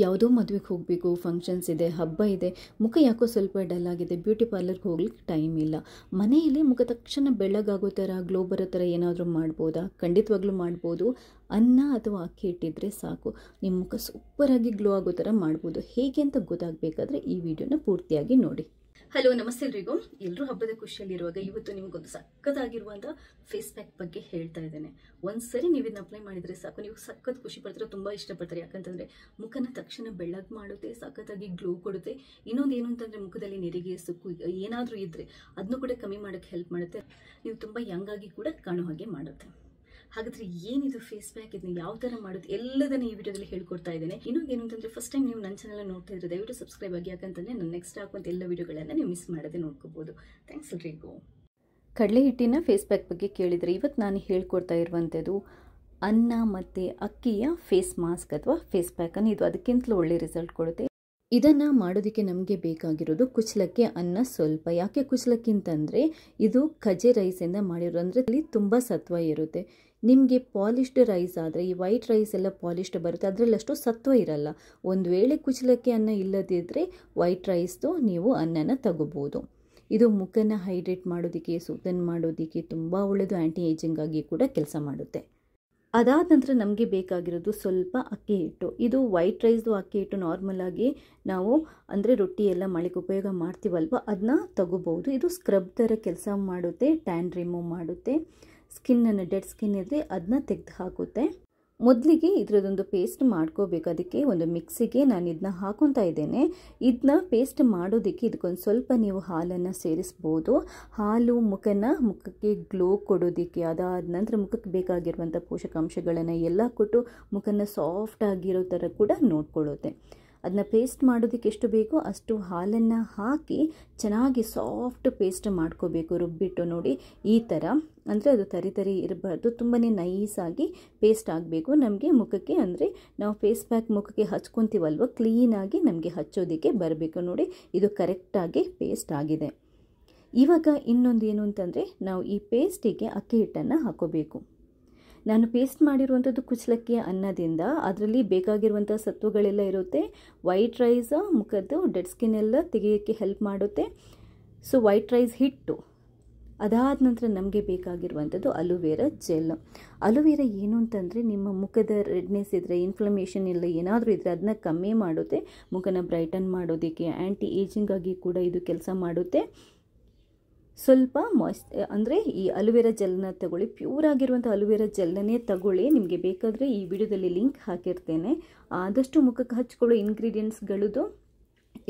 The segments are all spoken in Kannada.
ಯಾವುದೋ ಮದುವೆಗೆ ಹೋಗಬೇಕು, ಫಂಕ್ಷನ್ಸ್ ಇದೆ, ಹಬ್ಬ ಇದೆ, ಮುಖ ಯಾಕೋ ಸ್ವಲ್ಪ ಡಲ್ ಆಗಿದೆ, ಬ್ಯೂಟಿ ಪಾರ್ಲರ್ಗೆ ಹೋಗ್ಲಿಕ್ಕೆ ಟೈಮ್ ಇಲ್ಲ, ಮನೆಯಲ್ಲಿ ಮುಖ ತಕ್ಷಣ ಬೆಳ್ಳಗಾಗೋ ಥರ, ಗ್ಲೋ ಬರೋ ಥರ ಏನಾದರೂ ಮಾಡ್ಬೋದಾ? ಖಂಡಿತವಾಗ್ಲೂ ಮಾಡ್ಬೋದು. ಅನ್ನ ಅಥವಾ ಅಕ್ಕಿ ಇಟ್ಟಿದ್ರೆ ಸಾಕು, ನಿಮ್ಮ ಮುಖ ಸೂಪರಾಗಿ ಗ್ಲೋ ಆಗೋ ಥರ ಮಾಡ್ಬೋದು. ಹೇಗೆ ಅಂತ ಗೊತ್ತಾಗಬೇಕಾದ್ರೆ ಈ ವಿಡಿಯೋನ ಪೂರ್ತಿಯಾಗಿ ನೋಡಿ. ಹಲೋ, ನಮಸ್ತೆ ಎಲ್ರಿಗೂ. ಎಲ್ಲರೂ ಹಬ್ಬದ ಖುಷಿಯಲ್ಲಿರುವಾಗ ಇವತ್ತು ನಿಮಗೊಂದು ಸಖತ್ತಾಗಿರುವಂಥ ಫೇಸ್ ಪ್ಯಾಕ್ ಬಗ್ಗೆ ಹೇಳ್ತಾ ಇದ್ದೇನೆ. ಒಂದ್ಸರಿ ನೀವು ಇದನ್ನ ಅಪ್ಲೈ ಮಾಡಿದರೆ ಸಾಕು, ನೀವು ಸಖತ್ ಖುಷಿ ಪಡ್ತಾರೆ, ತುಂಬ ಇಷ್ಟಪಡ್ತಾರೆ. ಯಾಕಂತಂದರೆ ಮುಖನ ತಕ್ಷಣ ಬೆಳ್ಳಗೆ ಮಾಡುತ್ತೆ, ಸಖತ್ತಾಗಿ ಗ್ಲೋ ಕೊಡುತ್ತೆ. ಇನ್ನೊಂದು ಏನು ಅಂತಂದರೆ ಮುಖದಲ್ಲಿ ನೆರಿಗೆ, ಸುಕ್ಕು ಏನಾದರೂ ಇದ್ದರೆ ಅದನ್ನು ಕೂಡ ಕಮ್ಮಿ ಮಾಡೋಕ್ಕೆ ಹೆಲ್ಪ್ ಮಾಡುತ್ತೆ. ನೀವು ತುಂಬ ಯಂಗಾಗಿ ಕೂಡ ಕಾಣೋ ಹಾಗೆ ಮಾಡುತ್ತೆ. ಹಾಗಾದರೆ ಏನಿದು ಫೇಸ್ ಪ್ಯಾಕ್, ಇದನ್ನ ಯಾವ ಥರ ಮಾಡೋದು ಎಲ್ಲದನ್ನು ಈ ವಿಡಿಯೋದಲ್ಲಿ ಹೇಳ್ಕೊಡ್ತಾ ಇದ್ದೇನೆ. ಇನ್ನೊಂದು ಏನು ಅಂತಂದರೆ ಫಸ್ಟ್ ಟೈಮ್ ನೀವು ನನ್ನ ಚಾನಲ್ ನೋಡ್ತಾ ಇದ್ರೆ ದಯವಿಟ್ಟು ಸಬ್ಸ್ಕ್ರೈಬ್ ಆಗಿ. ಯಾಕಂತಂದರೆ ನಾನು ನೆಕ್ಸ್ಟ್ ಹಾಕುವಂಥ ಎಲ್ಲ ವಿಡಿಯೋಗಳನ್ನು ನೀವು ಮಿಸ್ ಮಾಡದೆ ನೋಡ್ಕೋಬೋದು. ಥ್ಯಾಂಕ್ಸ್ ಎಲ್ರಿಗೂ. ಕಡಲೆ ಹಿಟ್ಟಿನ ಫೇಸ್ ಪ್ಯಾಕ್ ಬಗ್ಗೆ ಕೇಳಿದರೆ ಇವತ್ತು ನಾನು ಹೇಳ್ಕೊಡ್ತಾ ಇರುವಂಥದ್ದು ಅನ್ನ ಮತ್ತು ಅಕ್ಕಿಯ ಫೇಸ್ ಮಾಸ್ಕ್ ಅಥವಾ ಫೇಸ್ ಪ್ಯಾಕನ್ನು. ಇದು ಅದಕ್ಕಿಂತಲೂ ಒಳ್ಳೆ ರಿಸಲ್ಟ್ ಕೊಡುತ್ತೆ. ಇದನ್ನು ಮಾಡೋದಕ್ಕೆ ನಮಗೆ ಬೇಕಾಗಿರೋದು ಕುಚ್ಚಲಕ್ಕಿ, ಅನ್ನ ಸ್ವಲ್ಪ. ಯಾಕೆ ಕುಚ್ಚಲಕ್ಕಿ ಅಂತಂದರೆ ಇದು ಕಜೆ ರೈಸಿಂದ ಮಾಡಿರೋದು, ಅಂದರೆ ಇಲ್ಲಿ ತುಂಬ ಸತ್ವ ಇರುತ್ತೆ. ನಿಮಗೆ ಪಾಲಿಶ್ಡ್ ರೈಸ್ ಆದರೆ, ಈ ವೈಟ್ ರೈಸ್ ಎಲ್ಲ ಪಾಲಿಶ್ಡ್ ಬರುತ್ತೆ, ಅದರಲ್ಲಿ ಅಷ್ಟು ಸತ್ವ ಇರಲ್ಲ. ಒಂದು ವೇಳೆ ಕುಚ್ಚಲಕ್ಕಿ ಅನ್ನ ಇಲ್ಲದಿದ್ದರೆ ವೈಟ್ ರೈಸ್ದು ನೀವು ಅನ್ನನ ತಗೋಬೋದು. ಇದು ಮುಖನ ಹೈಡ್ರೇಟ್ ಮಾಡೋದಕ್ಕೆ, ಸೂತನ್ ಮಾಡೋದಕ್ಕೆ ತುಂಬ ಒಳ್ಳೆಯದು. ಆ್ಯಂಟಿ ಏಜಿಂಗ್ ಆಗಿ ಕೂಡ ಕೆಲಸ ಮಾಡುತ್ತೆ. ಅದಾದ ನಂತರ ನಮಗೆ ಬೇಕಾಗಿರೋದು ಸ್ವಲ್ಪ ಅಕ್ಕಿ ಹಿಟ್ಟು. ಇದು ವೈಟ್ ರೈಸ್ದು ಅಕ್ಕಿ ಹಿಟ್ಟು ನಾರ್ಮಲ್ ಆಗಿ ನಾವು ಅಂದರೆ ರೊಟ್ಟಿ ಎಲ್ಲ ಮಾಡಲಿಕ್ಕೆ ಉಪಯೋಗ ಮಾಡ್ತೀವಲ್ವ, ಅದನ್ನ ತಗೋಬೋದು. ಇದು ಸ್ಕ್ರಬ್ ಥರ ಕೆಲಸ ಮಾಡುತ್ತೆ, ಟ್ಯಾನ್ ರಿಮೂವ್ ಮಾಡುತ್ತೆ, ಸ್ಕಿನ್ನನ್ನು ಡೆಡ್ ಸ್ಕಿನ್ ಇದ್ದರೆ ಅದನ್ನ ತೆಗೆದು ಹಾಕುತ್ತೆ. ಮೊದಲಿಗೆ ಇದರದೊಂದು ಪೇಸ್ಟ್ ಮಾಡ್ಕೋಬೇಕು. ಅದಕ್ಕೆ ಒಂದು ಮಿಕ್ಸಿಗೆ ನಾನು ಇದನ್ನ ಹಾಕೊತಾ ಇದ್ದೇನೆ. ಇದನ್ನ ಪೇಸ್ಟ್ ಮಾಡೋದಕ್ಕೆ ಇದಕ್ಕೊಂದು ಸ್ವಲ್ಪ ನೀವು ಹಾಲನ್ನು ಸೇರಿಸ್ಬೋದು. ಹಾಲು ಮುಖಕ್ಕೆ ಗ್ಲೋ ಕೊಡೋದಕ್ಕೆ, ಅದಾದ ನಂತರ ಮುಖಕ್ಕೆ ಬೇಕಾಗಿರುವಂಥ ಪೋಷಕಾಂಶಗಳನ್ನು ಎಲ್ಲ ಕೊಟ್ಟು ಮುಖನ ಸಾಫ್ಟ್ ಆಗಿರೋ ಥರ ಕೂಡ ನೋಡ್ಕೊಳ್ಳುತ್ತೆ. ಅದನ್ನ ಪೇಸ್ಟ್ ಮಾಡೋದಕ್ಕೆ ಎಷ್ಟು ಬೇಕೋ ಅಷ್ಟು ಹಾಲನ್ನು ಹಾಕಿ ಚೆನ್ನಾಗಿ ಸಾಫ್ಟ್ ಪೇಸ್ಟ್ ಮಾಡ್ಕೋಬೇಕು. ರುಬ್ಬಿಟ್ಟು ನೋಡಿ ಈ ಥರ, ಅಂದರೆ ಅದು ತರಿ ಇರಬಾರ್ದು, ತುಂಬಾ ನೈಸಾಗಿ ಪೇಸ್ಟ್ ಆಗಬೇಕು ನಮಗೆ ಮುಖಕ್ಕೆ. ಅಂದರೆ ನಾವು ಫೇಸ್ ಪ್ಯಾಕ್ ಮುಖಕ್ಕೆ ಹಚ್ಕೊತೀವಲ್ವ, ಕ್ಲೀನಾಗಿ ನಮಗೆ ಹಚ್ಚೋದಕ್ಕೆ ಬರಬೇಕು. ನೋಡಿ ಇದು ಕರೆಕ್ಟಾಗಿ ಪೇಸ್ಟ್ ಆಗಿದೆ. ಇವಾಗ ಇನ್ನೊಂದು ಏನು ಅಂತಂದರೆ ನಾವು ಈ ಪೇಸ್ಟಿಗೆ ಅಕ್ಕಿ ಹಿಟ್ಟನ್ನು ಹಾಕೋಬೇಕು. ನಾನು ಪೇಸ್ಟ್ ಮಾಡಿರುವಂಥದ್ದು ಕುಚ್ಚಲಕ್ಕಿಯ ಅನ್ನದಿಂದ, ಅದರಲ್ಲಿ ಬೇಕಾಗಿರುವಂಥ ಸತ್ವಗಳೆಲ್ಲ ಇರುತ್ತೆ. ವೈಟ್ ರೈಸ್ ಮುಖದ್ದು ಡೆಡ್ ಸ್ಕಿನ್ ಎಲ್ಲ ತೆಗೆಯೋಕ್ಕೆ ಹೆಲ್ಪ್ ಮಾಡುತ್ತೆ. ಸೊ ವೈಟ್ ರೈಸ್ ಹಿಟ್ಟು. ಅದಾದ ನಂತರ ನಮಗೆ ಬೇಕಾಗಿರುವಂಥದ್ದು ಅಲೋವೆರಾ ಜೆಲ್. ಅಲೋವೆರಾ ಏನು ಅಂತಂದರೆ ನಿಮ್ಮ ಮುಖದ ರೆಡ್ನೆಸ್ ಇದ್ದರೆ, ಇನ್ಫ್ಲಮೇಷನ್ ಇಲ್ಲ ಏನಾದರೂ ಇದ್ದರೆ ಅದನ್ನ ಕಮ್ಮಿ ಮಾಡುತ್ತೆ. ಮುಖನ ಬ್ರೈಟನ್ ಮಾಡೋದಕ್ಕೆ, ಆ್ಯಂಟಿ ಏಜಿಂಗ್ ಆಗಿ ಕೂಡ ಇದು ಕೆಲಸ ಮಾಡುತ್ತೆ. ಸ್ವಲ್ಪ ಅಂದರೆ ಈ ಅಲೋವೆರಾ ಜೆಲ್ನ ತಗೊಳ್ಳಿ, ಪ್ಯೂರ್ ಆಗಿರುವಂಥ ಅಲೋವೆರಾ ಜೆಲ್ಲನ್ನೇ ತಗೊಳ್ಳಿ. ನಿಮಗೆ ಬೇಕಾದರೆ ಈ ವಿಡಿಯೋದಲ್ಲಿ ಲಿಂಕ್ ಹಾಕಿರ್ತೇನೆ. ಆದಷ್ಟು ಮುಖಕ್ಕೆ ಹಚ್ಕೊಳ್ಳೋ ಇಂಗ್ರೀಡಿಯೆಂಟ್ಸ್ಗಳದ್ದು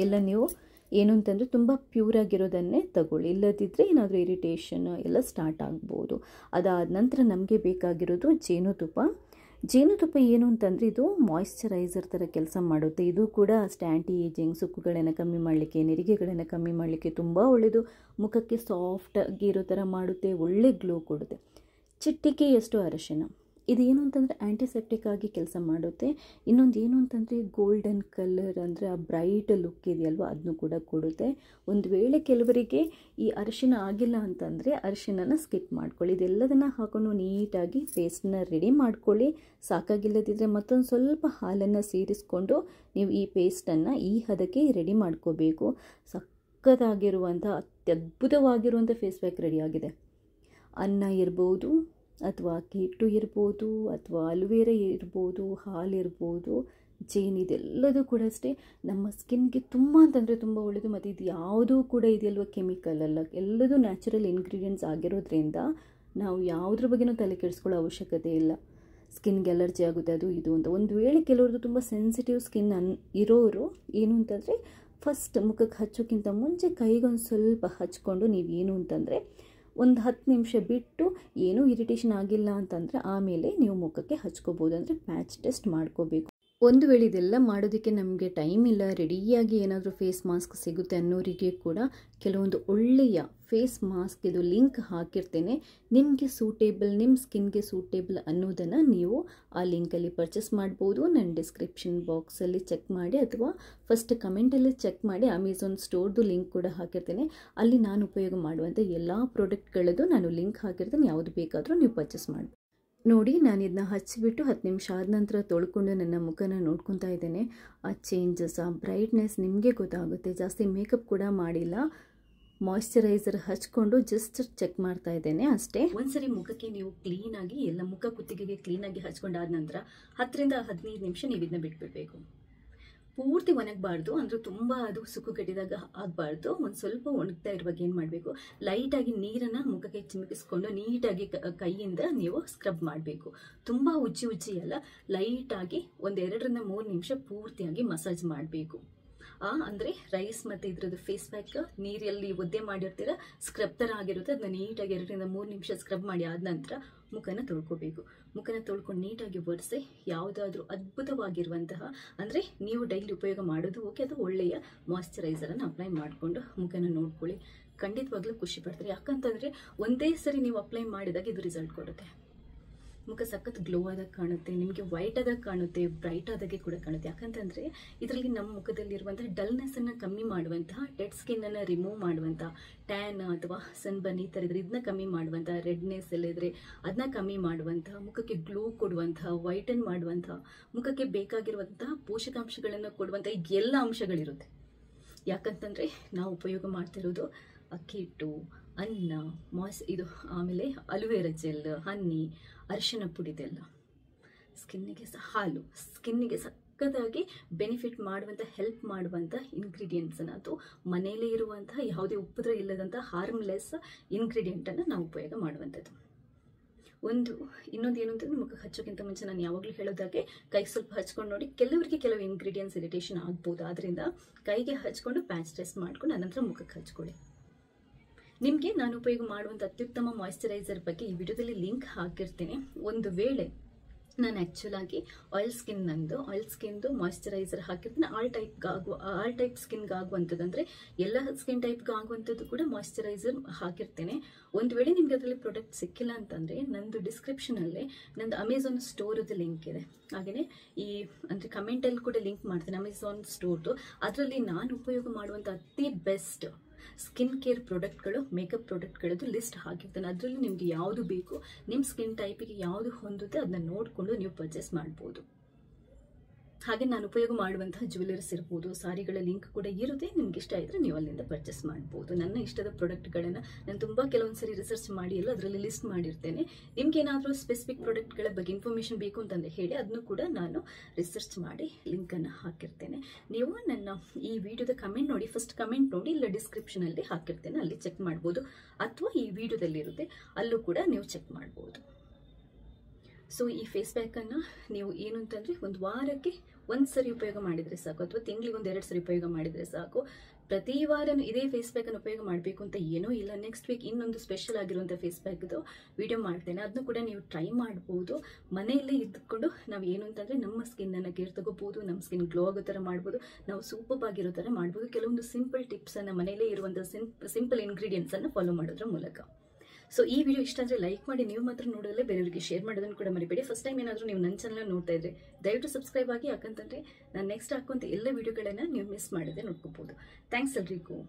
ಎಲ್ಲ ನೀವು ಏನು ಅಂತಂದರೆ ತುಂಬ ಪ್ಯೂರ್ ಆಗಿರೋದನ್ನೇ ತಗೊಳ್ಳಿ. ಇಲ್ಲದಿದ್ದರೆ ಏನಾದರೂ ಇರಿಟೇಷನ್ ಎಲ್ಲ ಸ್ಟಾರ್ಟ್ ಆಗ್ಬೋದು. ಅದಾದ ನಂತರ ನಮಗೆ ಬೇಕಾಗಿರೋದು ಜೇನುತುಪ್ಪ. ಜೇನುತುಪ್ಪ ಏನು ಅಂತಂದರೆ ಇದು ಮಾಯಿಶ್ಚರೈಸರ್ ಥರ ಕೆಲಸ ಮಾಡುತ್ತೆ. ಇದು ಕೂಡ ಅಷ್ಟೇ ಆ್ಯಂಟಿ ಏಜಿಂಗ್, ಸುಕ್ಕುಗಳನ್ನು ಕಮ್ಮಿ ಮಾಡಲಿಕ್ಕೆ, ನೆರಿಗೆಗಳನ್ನು ಕಮ್ಮಿ ಮಾಡಲಿಕ್ಕೆ ತುಂಬ ಒಳ್ಳೆಯದು. ಮುಖಕ್ಕೆ ಸಾಫ್ಟಾಗಿ ಇರೋ ಥರ ಮಾಡುತ್ತೆ, ಒಳ್ಳೆ ಗ್ಲೋ ಕೊಡುತ್ತೆ. ಚಿಟಿಕೆಯಷ್ಟು ಅರಿಶಿನ. ಇದೇನು ಅಂತಂದರೆ ಆ್ಯಂಟಿಸೆಪ್ಟಿಕ್ ಆಗಿ ಕೆಲಸ ಮಾಡುತ್ತೆ. ಇನ್ನೊಂದು ಏನು ಅಂತಂದರೆ ಗೋಲ್ಡನ್ ಕಲರ್, ಅಂದರೆ ಆ ಬ್ರೈಟ್ ಲುಕ್ ಇದೆಯಲ್ವ ಅದನ್ನು ಕೂಡ ಕೊಡುತ್ತೆ. ಒಂದು ವೇಳೆ ಕೆಲವರಿಗೆ ಈ ಅರಿಶಿನ ಆಗಿಲ್ಲ ಅಂತಂದರೆ ಅರಿಶಿನ ಸ್ಕಿಪ್ ಮಾಡ್ಕೊಳ್ಳಿ. ಇದೆಲ್ಲದನ್ನು ಹಾಕೊಂಡು ನೀಟಾಗಿ ಪೇಸ್ಟನ್ನ ರೆಡಿ ಮಾಡ್ಕೊಳ್ಳಿ. ಸಾಕಾಗಿಲ್ಲದಿದ್ದರೆ ಮತ್ತೊಂದು ಸ್ವಲ್ಪ ಹಾಲನ್ನು ಸೇರಿಸ್ಕೊಂಡು ನೀವು ಈ ಪೇಸ್ಟನ್ನು ಈ ಹದಕ್ಕೆ ರೆಡಿ ಮಾಡ್ಕೋಬೇಕು. ಸಕ್ಕತ್ತಾಗಿರುವಂಥ ಅತ್ಯದ್ಭುತವಾಗಿರುವಂಥ ಫೇಸ್ ಪ್ಯಾಕ್ ರೆಡಿಯಾಗಿದೆ. ಅನ್ನ ಇರ್ಬೋದು, ಅಥವಾ ಅಕ್ಕಿ ಹಿಟ್ಟು ಇರ್ಬೋದು, ಅಥವಾ ಅಲೋವೆರಾ ಇರ್ಬೋದು, ಹಾಲಿರ್ಬೋದು, ಜೇನು, ಇದೆಲ್ಲದೂ ಕೂಡ ಅಷ್ಟೇ ನಮ್ಮ ಸ್ಕಿನ್ಗೆ ತುಂಬ ಅಂತಂದರೆ ತುಂಬ ಒಳ್ಳೆಯದು. ಮತ್ತು ಇದು ಯಾವುದೂ ಕೂಡ ಇದೆಯಲ್ವ ಕೆಮಿಕಲ್ ಅಲ್ಲ, ಎಲ್ಲದೂ ನ್ಯಾಚುರಲ್ ಇಂಗ್ರೀಡಿಯೆಂಟ್ಸ್ ಆಗಿರೋದ್ರಿಂದ ನಾವು ಯಾವುದ್ರ ಬಗ್ಗೆನೂ ತಲೆ ಕೆಡಿಸ್ಕೊಳ್ಳೋ ಅವಶ್ಯಕತೆ ಇಲ್ಲ. ಸ್ಕಿನ್ಗೆ ಅಲರ್ಜಿ ಆಗುತ್ತೆ ಅದು ಇದು ಅಂತ. ಒಂದು ವೇಳೆ ಕೆಲವ್ರದ್ದು ತುಂಬ ಸೆನ್ಸಿಟಿವ್ ಸ್ಕಿನ್ ಇರೋರು ಏನು ಅಂತಂದರೆ ಫಸ್ಟ್ ಮುಖಕ್ಕೆ ಹಚ್ಚೋಕ್ಕಿಂತ ಮುಂಚೆ ಕೈಗೊಂದು ಸ್ವಲ್ಪ ಹಚ್ಕೊಂಡು ನೀವೇನು ಅಂತಂದರೆ ಒಂದು 10 ನಿಮಿಷ ಬಿಟ್ಟು ಏನೂ ಇರಿಟೇಷನ್ ಆಗಿಲ್ಲ ಅಂತಂದರೆ ಆಮೇಲೆ ನೀವು ಮುಖಕ್ಕೆ ಹಚ್ಕೋಬೋದು. ಅಂದರೆ ಪ್ಯಾಚ್ ಟೆಸ್ಟ್ ಮಾಡ್ಕೋಬೇಕು. ಒಂದು ವೇಳೆ ಇದೆಲ್ಲ ಮಾಡೋದಕ್ಕೆ ನಮಗೆ ಟೈಮ್ ಇಲ್ಲ, ರೆಡಿಯಾಗಿ ಏನಾದರೂ ಫೇಸ್ ಮಾಸ್ಕ್ ಸಿಗುತ್ತೆ ಅನ್ನೋರಿಗೆ ಕೂಡ ಕೆಲವೊಂದು ಒಳ್ಳೆಯ ಫೇಸ್ ಮಾಸ್ಕ್ ಇದು ಲಿಂಕ್ ಹಾಕಿರ್ತೇನೆ. ನಿಮಗೆ ಸೂಟೇಬಲ್, ನಿಮ್ಮ ಸ್ಕಿನ್ಗೆ ಸೂಟೇಬಲ್ ಅನ್ನೋದನ್ನು ನೀವು ಆ ಲಿಂಕಲ್ಲಿ ಪರ್ಚೇಸ್ ಮಾಡ್ಬೋದು. ನಾನು ಡಿಸ್ಕ್ರಿಪ್ಷನ್ ಬಾಕ್ಸಲ್ಲಿ ಚೆಕ್ ಮಾಡಿ ಅಥವಾ ಫಸ್ಟ್ ಕಮೆಂಟಲ್ಲಿ ಚೆಕ್ ಮಾಡಿ ಅಮೆಝಾನ್ ಸ್ಟೋರ್ದು ಲಿಂಕ್ ಕೂಡ ಹಾಕಿರ್ತೇನೆ. ಅಲ್ಲಿ ನಾನು ಉಪಯೋಗ ಮಾಡುವಂಥ ಎಲ್ಲ ಪ್ರಾಡಕ್ಟ್ಗಳದ್ದು ನಾನು ಲಿಂಕ್ ಹಾಕಿರ್ತೇನೆ. ಯಾವುದು ಬೇಕಾದರೂ ನೀವು ಪರ್ಚೇಸ್ ಮಾಡಿ. ನೋಡಿ, ನಾನು ಇದನ್ನ ಹಚ್ಚಿಬಿಟ್ಟು 10 ನಿಮಿಷ ಆದ ನಂತರ ತೊಳ್ಕೊಂಡು ನನ್ನ ಮುಖನ ನೋಡ್ಕೊತಾ ಇದ್ದೇನೆ. ಆ ಚೇಂಜಸ್, ಆ ಬ್ರೈಟ್ನೆಸ್ ನಿಮಗೆ ಗೊತ್ತಾಗುತ್ತೆ. ಜಾಸ್ತಿ ಮೇಕಪ್ ಕೂಡ ಮಾಡಿಲ್ಲ, ಮಾಯ್ಶ್ಚರೈಸರ್ ಹಚ್ಕೊಂಡು ಜಸ್ಟ್ ಚೆಕ್ ಮಾಡ್ತಾ ಇದ್ದೇನೆ ಅಷ್ಟೇ. ಒಂದ್ಸರಿ ಮುಖಕ್ಕೆ ನೀವು ಕ್ಲೀನಾಗಿ ಎಲ್ಲ ಮುಖ ಕುತ್ತಿಗೆಗೆ ಕ್ಲೀನಾಗಿ ಹಚ್ಕೊಂಡಾದ ನಂತರ 10 ರಿಂದ 15 ನಿಮಿಷ ನೀವು ಇದನ್ನ ಬಿಟ್ಬಿಡ್ಬೇಕು. ಪೂರ್ತಿ ಒಣಗಬಾರ್ದು, ಅಂದರೆ ತುಂಬ ಅದು ಸುಕ್ಕು ಕಟ್ಟಿದಾಗ ಆಗಬಾರ್ದು. ಒಂದು ಸ್ವಲ್ಪ ಒಣಗ್ತಾ ಇರುವಾಗ ಏನು ಮಾಡಬೇಕು, ಲೈಟಾಗಿ ನೀರನ್ನು ಮುಖಕ್ಕೆ ಚಿಮುಕಿಸ್ಕೊಂಡು ನೀಟಾಗಿ ಕೈಯಿಂದ ನೀವು ಸ್ಕ್ರಬ್ ಮಾಡಬೇಕು. ತುಂಬ ಉಜ್ಜಿ ಅಲ್ಲ, ಲೈಟಾಗಿ ಒಂದು 2 ರಿಂದ 3 ನಿಮಿಷ ಪೂರ್ತಿಯಾಗಿ ಮಸಾಜ್ ಮಾಡಬೇಕು. ಅಂದರೆ ರೈಸ್ ಮತ್ತು ಇದ್ರದ್ದು ಫೇಸ್ ಪ್ಯಾಕ್ ನೀರಲ್ಲಿ ಒದ್ದೆ ಮಾಡಿರ್ತೀರ, ಸ್ಕ್ರಬ್ ಥರ ಆಗಿರುತ್ತೆ. ಅದನ್ನ ನೀಟಾಗಿ 2 ರಿಂದ 3 ನಿಮಿಷ ಸ್ಕ್ರಬ್ ಮಾಡಿ ಆದ ನಂತರ ಮುಖನ ತೊಳ್ಕೊಬೇಕು. ಮುಖನ ತೊಳ್ಕೊಂಡು ನೀಟಾಗಿ ಒರೆಸಿ ಯಾವುದಾದ್ರೂ ಅದ್ಭುತವಾಗಿರುವಂತಹ, ಅಂದರೆ ನೀವು ಡೈಲಿ ಉಪಯೋಗ ಮಾಡೋದು ಓಕೆ, ಅದು ಒಳ್ಳೆಯ ಮಾಯ್ಶ್ಚರೈಸರನ್ನು ಅಪ್ಲೈ ಮಾಡಿಕೊಂಡು ಮುಖನ ನೋಡ್ಕೊಳ್ಳಿ. ಖಂಡಿತವಾಗ್ಲೂ ಖುಷಿ ಪಡ್ತಾರೆ. ಯಾಕಂತಂದರೆ ಒಂದೇ ಸರಿ ನೀವು ಅಪ್ಲೈ ಮಾಡಿದಾಗ ಇದು ರಿಸಲ್ಟ್ ಕೊಡುತ್ತೆ. ಮುಖ ಸಖತ್ ಗ್ಲೋ ಆದಾಗ ಕಾಣುತ್ತೆ, ನಿಮಗೆ ವೈಟ್ ಆದಾಗ ಕಾಣುತ್ತೆ, ಬ್ರೈಟ್ ಆದಾಗೆ ಕೂಡ ಕಾಣುತ್ತೆ. ಯಾಕಂತಂದರೆ ಇದರಲ್ಲಿ ನಮ್ಮ ಮುಖದಲ್ಲಿರುವಂತಹ ಡಲ್ನೆಸ್ಸನ್ನು ಕಮ್ಮಿ ಮಾಡುವಂತಹ, ಡೆಡ್ ಸ್ಕಿನ್ನನ್ನು ರಿಮೂವ್ ಮಾಡುವಂಥ, ಟ್ಯಾನ್ ಅಥವಾ ಸನ್ಬರ್ನ್ ಈ ಥರ ಇದ್ರೆ ಇದನ್ನ ಕಮ್ಮಿ ಮಾಡುವಂಥ, ರೆಡ್ನೆಸ್ ಎಲ್ಲ ಇದ್ದರೆ ಅದನ್ನ ಕಮ್ಮಿ ಮಾಡುವಂತಹ, ಮುಖಕ್ಕೆ ಗ್ಲೋ ಕೊಡುವಂತಹ, ವೈಟನ್ ಮಾಡುವಂತಹ, ಮುಖಕ್ಕೆ ಬೇಕಾಗಿರುವಂತಹ ಪೋಷಕಾಂಶಗಳನ್ನು ಕೊಡುವಂಥ ಎಲ್ಲ ಅಂಶಗಳಿರುತ್ತೆ. ಯಾಕಂತಂದರೆ ನಾವು ಉಪಯೋಗ ಮಾಡ್ತಿರೋದು ಅಕ್ಕಿ ಹಿಟ್ಟು, ಅನ್ನ, ಇದು ಆಮೇಲೆ ಅಲೋವೆರಾ ಜೆಲ್, ಹನಿ, ಅರಿಶಿನ ಪುಡಿ, ಇದೆಲ್ಲ ಸ್ಕಿನ್ನಿಗೆ ಹಾಲು, ಸ್ಕಿನ್ನಿಗೆ ಸಖತ್ತಾಗಿ ಬೆನಿಫಿಟ್ ಮಾಡುವಂಥ, ಹೆಲ್ಪ್ ಮಾಡುವಂಥ ಇಂಗ್ರೀಡಿಯೆಂಟ್ಸನ್ನು, ಅದು ಮನೆಯಲ್ಲೇ ಇರುವಂತಹ ಯಾವುದೇ ಉಪದ್ರ ಇಲ್ಲದಂಥ ಹಾರ್ಮ್ಲೆಸ್ ಇಂಗ್ರೀಡಿಯೆಂಟನ್ನು ನಾವು ಉಪಯೋಗ ಮಾಡುವಂಥದ್ದು. ಇನ್ನೊಂದು ಏನು ಅಂತಂದರೆ, ಮುಖಕ್ಕೆ ಹಚ್ಚೋಕ್ಕಿಂತ ಮುಂಚೆ ನಾನು ಯಾವಾಗಲೂ ಹೇಳೋದಾಗೆ ಕೈ ಸ್ವಲ್ಪ ಹಚ್ಕೊಂಡು ನೋಡಿ. ಕೆಲವರಿಗೆ ಕೆಲವು ಇಂಗ್ರೀಡಿಯೆಂಟ್ಸ್ ಇರಿಟೇಷನ್ ಆಗ್ಬೋದು, ಆದ್ದರಿಂದ ಕೈಗೆ ಹಚ್ಕೊಂಡು ಪ್ಯಾಚ್ ಟೆಸ್ಟ್ ಮಾಡ್ಕೊಂಡು ಅನಂತರ ಮುಖಕ್ಕೆ ಹಚ್ಕೊಳ್ಳಿ. ನಿಮಗೆ ನಾನು ಉಪಯೋಗ ಮಾಡುವಂಥ ಅತ್ಯುತ್ತಮ ಮಾಯ್ಶ್ಚರೈಸರ್ ಬಗ್ಗೆ ಈ ವಿಡಿಯೋದಲ್ಲಿ ಲಿಂಕ್ ಹಾಕಿರ್ತೀನಿ. ಒಂದು ವೇಳೆ ನಾನು ಆ್ಯಕ್ಚುಲಾಗಿ ಆಯಿಲ್ ಸ್ಕಿನ್ದು ಮಾಯ್ಶ್ಚರೈಸರ್ ಹಾಕಿರ್ತೀನಿ. ಆಲ್ ಟೈಪ್ ಸ್ಕಿನ್ಗೆ ಆಗುವಂಥದ್ದು, ಅಂದರೆ ಎಲ್ಲ ಸ್ಕಿನ್ ಟೈಪ್ಗೆ ಆಗುವಂಥದ್ದು ಕೂಡ ಮಾಯ್ಶ್ಚರೈಸರ್ ಹಾಕಿರ್ತೇನೆ. ಒಂದು ವೇಳೆ ನಿಮಗೆ ಅದರಲ್ಲಿ ಪ್ರಾಡಕ್ಟ್ ಸಿಕ್ಕಿಲ್ಲ ಅಂತಂದರೆ ನಂದು ಡಿಸ್ಕ್ರಿಪ್ಷನಲ್ಲೇ ನಂದು ಅಮೆಝಾನ್ ಸ್ಟೋರದ್ದು ಲಿಂಕ್ ಇದೆ. ಹಾಗೆಯೇ ಅಂದರೆ ಕಮೆಂಟಲ್ಲಿ ಕೂಡ ಲಿಂಕ್ ಮಾಡ್ತೇನೆ ಅಮೆಝಾನ್ ಸ್ಟೋರ್ದು. ಅದರಲ್ಲಿ ನಾನು ಉಪಯೋಗ ಮಾಡುವಂಥ ಅತಿ ಬೆಸ್ಟ್ ಸ್ಕಿನ್ ಕೇರ್ ಪ್ರಾಡಕ್ಟ್ಗಳು, ಮೇಕಪ್ ಪ್ರಾಡಕ್ಟ್ಗಳದ್ದು ಲಿಸ್ಟ್ ಹಾಕಿರ್ತಾನೆ. ಅದರಲ್ಲಿ ನಿಮಗೆ ಯಾವುದು ಬೇಕು, ನಿಮ್ಮ ಸ್ಕಿನ್ ಟೈಪಿಗೆ ಯಾವುದು ಹೊಂದುತ್ತೆ ಅದನ್ನ ನೋಡಿಕೊಂಡು ನೀವು ಪರ್ಚೇಸ್ ಮಾಡ್ಬೋದು. ಹಾಗೆ ನಾನು ಉಪಯೋಗ ಮಾಡುವಂತಹ ಜ್ಯುವೆಲರ್ಸ್ ಇರ್ಬೋದು, ಸಾರಿಗಳ ಲಿಂಕ್ ಕೂಡ ಇರುತ್ತೆ. ನಿಮ್ಗೆ ಇಷ್ಟ ಇದ್ದರೆ ನೀವು ಅಲ್ಲಿಂದ ಪರ್ಚೇಸ್ ಮಾಡ್ಬೋದು. ನನ್ನ ಇಷ್ಟದ ಪ್ರಾಡಕ್ಟ್ಗಳನ್ನು ನಾನು ತುಂಬ ಕೆಲವೊಂದು ಸರಿ ರಿಸರ್ಚ್ ಮಾಡಿ ಎಲ್ಲ ಅದರಲ್ಲಿ ಲಿಸ್ಟ್ ಮಾಡಿರ್ತೇನೆ. ನಿಮ್ಗೆ ಏನಾದರೂ ಸ್ಪೆಸಿಫಿಕ್ ಪ್ರಾಡಕ್ಟ್ಗಳ ಬಗ್ಗೆ ಇನ್ಫಾರ್ಮೇಷನ್ ಬೇಕು ಅಂತಂದರೆ ಹೇಳಿ, ಅದನ್ನು ಕೂಡ ನಾನು ರಿಸರ್ಚ್ ಮಾಡಿ ಲಿಂಕನ್ನು ಹಾಕಿರ್ತೇನೆ. ನೀವು ನನ್ನ ಈ ವಿಡಿಯೋದ ಕಮೆಂಟ್ ನೋಡಿ, ಫಸ್ಟ್ ಕಮೆಂಟ್ ನೋಡಿ, ಇಲ್ಲ ಡಿಸ್ಕ್ರಿಪ್ಷನಲ್ಲಿ ಹಾಕಿರ್ತೇನೆ, ಅಲ್ಲಿ ಚೆಕ್ ಮಾಡ್ಬೋದು. ಅಥವಾ ಈ ವಿಡಿಯೋದಲ್ಲಿರುತ್ತೆ, ಅಲ್ಲೂ ಕೂಡ ನೀವು ಚೆಕ್ ಮಾಡ್ಬೋದು. ಸೊ ಈ ಫೇಸ್ ಪ್ಯಾಕನ್ನು ನೀವು ಏನು ಅಂತಂದರೆ ಒಂದು ವಾರಕ್ಕೆ 1 ಸರಿ ಉಪಯೋಗ ಮಾಡಿದರೆ ಸಾಕು, ಅಥವಾ ತಿಂಗಳಿಗೆ 1-2 ಸರಿ ಉಪಯೋಗ ಮಾಡಿದರೆ ಸಾಕು. ಪ್ರತಿ ವಾರನೂ ಇದೇ ಫೇಸ್ ಪ್ಯಾಕನ್ನು ಉಪಯೋಗ ಮಾಡಬೇಕು ಅಂತ ಏನೂ ಇಲ್ಲ. ನೆಕ್ಸ್ಟ್ ವೀಕ್ ಇನ್ನೊಂದು ಸ್ಪೆಷಲ್ ಆಗಿರುವಂಥ ಫೇಸ್ ಪ್ಯಾಕ್ದು ವಿಡಿಯೋ ಮಾಡ್ತೇನೆ, ಅದನ್ನು ಕೂಡ ನೀವು ಟ್ರೈ ಮಾಡ್ಬೋದು. ಮನೆಯಲ್ಲೇ ಇದ್ದುಕೊಂಡು ನಾವು ಏನು ಅಂತಂದರೆ ನಮ್ಮ ಸ್ಕಿನ್ನನ್ನು ಕೇರ್ ತಗೋಬೋದು, ನಮ್ಮ ಸ್ಕಿನ್ ಗ್ಲೋ ಆಗೋ ಥರ ಮಾಡ್ಬೋದು, ನಾವು ಸೂಪರ್ ಆಗಿರೋ ಥರ ಮಾಡ್ಬೋದು. ಕೆಲವೊಂದು ಸಿಂಪಲ್ ಟಿಪ್ಸನ್ನು, ಮನೆಯಲ್ಲೇ ಇರುವಂಥ ಸಿಂಪಲ್ ಇಂಗ್ರೀಡಿಯೆಂಟ್ಸನ್ನು ಫಾಲೋ ಮಾಡೋದ್ರ ಮೂಲಕ. ಸೊ ಈ ವಿಡಿಯೋ ಇಷ್ಟ ಅಂದರೆ ಲೈಕ್ ಮಾಡಿ, ನೀವು ಮಾತ್ರ ನೋಡೋದಲ್ಲೇ ಬೇರೆಯವರಿಗೆ ಶೇರ್ ಮಾಡೋದನ್ನು ಕೂಡ ಮರಿಬೇಡಿ. ಫಸ್ಟ್ ಟೈಮ್ ಏನಾದರೂ ನೀವು ನನ್ನ ಚಾನಲ್ ನೋಡ್ತಾ ಇದ್ರೆ ದಯವಿಟ್ಟು ಸಬ್ಸ್ಕ್ರೈಬ್ ಆಗಿ, ಯಾಕಂತಂದರೆ ನಾನು ನೆಕ್ಸ್ಟ್ ಹಾಕುವಂಥ ಎಲ್ಲ ವಿಡಿಯೋಗಳನ್ನು ನೀವು ಮಿಸ್ ಮಾಡದೆ ನೋಡ್ಕೋಬೋದು. ಥ್ಯಾಂಕ್ಸ್ ಎಲ್ರಿಗೂ.